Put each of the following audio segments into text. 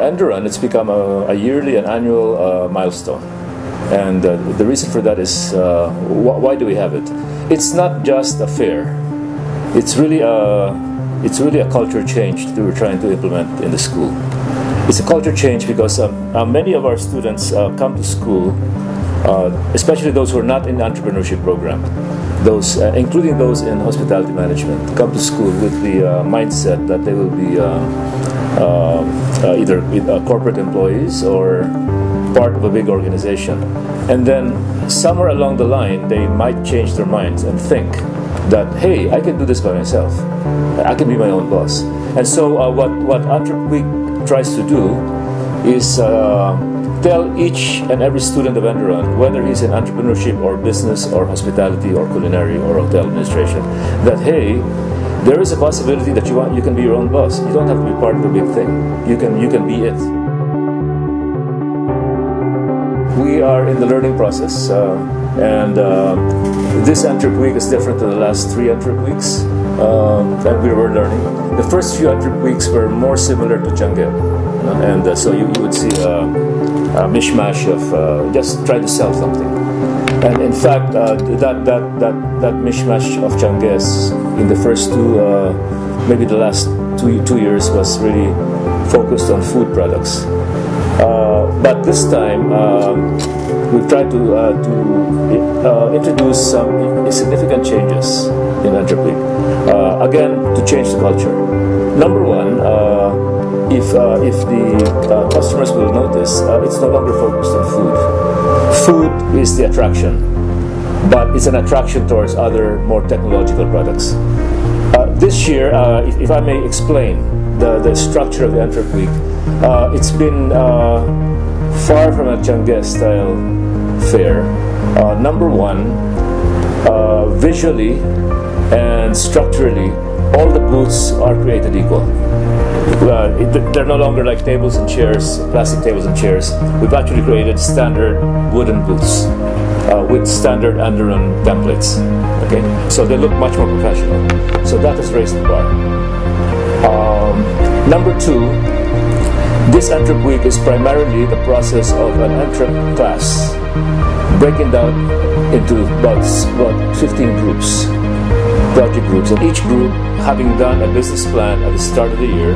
Enderun, it's become a yearly and annual milestone. And the reason for that is, why do we have it? It's not just a fair. It's really a culture change that we're trying to implement in the school. It's a culture change because many of our students come to school, especially those who are not in the entrepreneurship program, those, including those in hospitality management, come to school with the mindset that they will be either corporate employees or part of a big organization. And then somewhere along the line, they might change their minds and think that, hey, I can do this by myself. I can be my own boss. And so what Entrep Week tries to do is tell each and every student of Enderun, whether he's in entrepreneurship or business or hospitality or culinary or hotel administration, that, hey, there is a possibility that you can be your own boss. You don't have to be part of a big thing. You can be it. We are in the learning process, and this Entrep Week is different than the last 3 Entrep Weeks that we were learning. The first few Entrep Weeks were more similar to Change, and so you would see a mishmash of just trying to sell something. And in fact, that mishmash of Changes in the first maybe the last two years was really focused on food products. But this time, we've tried to introduce some significant changes in Entrep Week. Again, to change the culture. Number one, if the customers will notice, it's no longer focused on food. Food is the attraction, but it's an attraction towards other more technological products. This year, if I may explain the structure of the Entrep Week, it's been far from a Change style fair. Number one, visually and structurally, all the booths are created equal. They're no longer like tables and chairs, plastic tables and chairs. We've actually created standard wooden booths with standard Enderun templates. Okay, so they look much more professional. So that has raised the bar. Number two, this Entrep Week is primarily the process of an Entrep class, breaking down into about 15 groups, project groups, and each group having done a business plan at the start of the year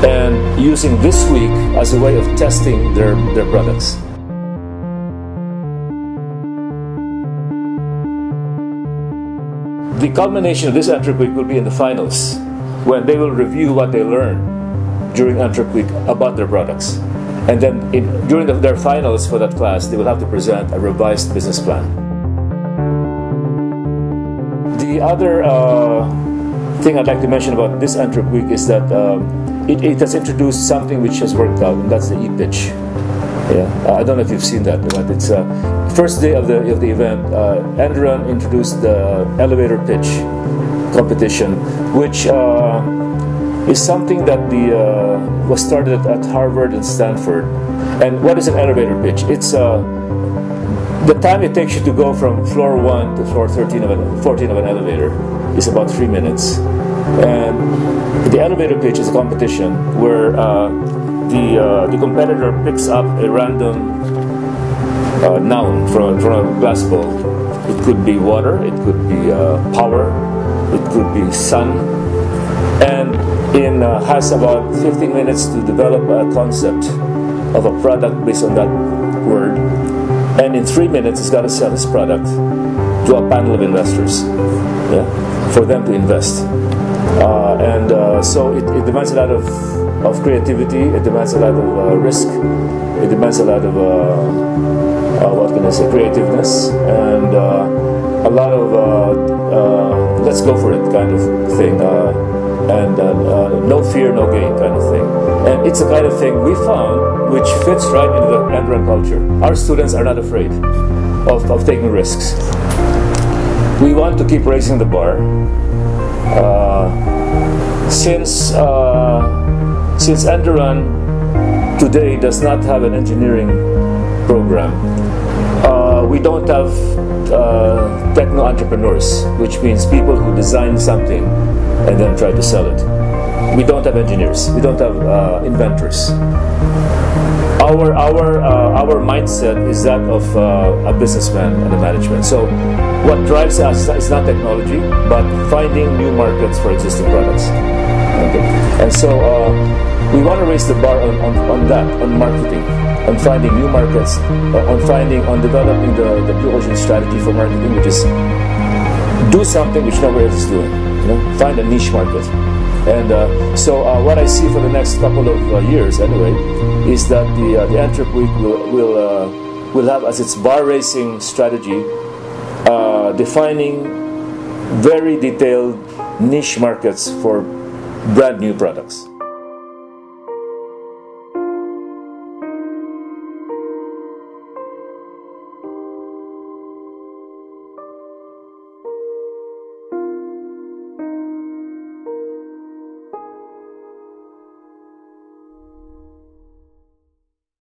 and using this week as a way of testing their products. The culmination of this Entrep Week will be in the finals, when they will review what they learned during Entrep Week about their products. And then during their finals for that class, they will have to present a revised business plan. The other thing I'd like to mention about this Entrep Week is that it has introduced something which has worked out, and that's the e-pitch. Yeah, I don't know if you've seen that, but it's first day of the event. Enderun introduced the elevator pitch competition, which is something that was started at Harvard and Stanford. And what is an elevator pitch? It's the time it takes you to go from floor 1 to floor 14 of an elevator is about 3 minutes. And the elevator pitch is a competition where the competitor picks up a random noun from a glass bowl. It could be water, it could be power, it could be sun, and has about 15 minutes to develop a concept of a product based on that word, and in 3 minutes he's got to sell his product to a panel of investors, yeah, for them to invest. So it demands a lot of creativity, it demands a lot of risk, it demands a lot of what can I say, creativeness, and a lot of let's go for it kind of thing, and no fear, no gain kind of thing. And it's the kind of thing we found which fits right into the Enderun culture. Our students are not afraid of taking risks. We want to keep raising the bar. Since Enderun today does not have an engineering program, we don't have techno entrepreneurs, which means people who design something and then try to sell it. We don't have engineers. We don't have inventors. Our mindset is that of a businessman and a management. So what drives us is not technology, but finding new markets for existing products. Okay. And so we want to raise the bar on that, on marketing, on finding new markets, on developing the blue ocean strategy for marketing, which is do something which nobody else is doing. Find a niche market. And so what I see for the next couple of years, anyway, is that the Entrep Week will have as its bar racing strategy defining very detailed niche markets for brand new products.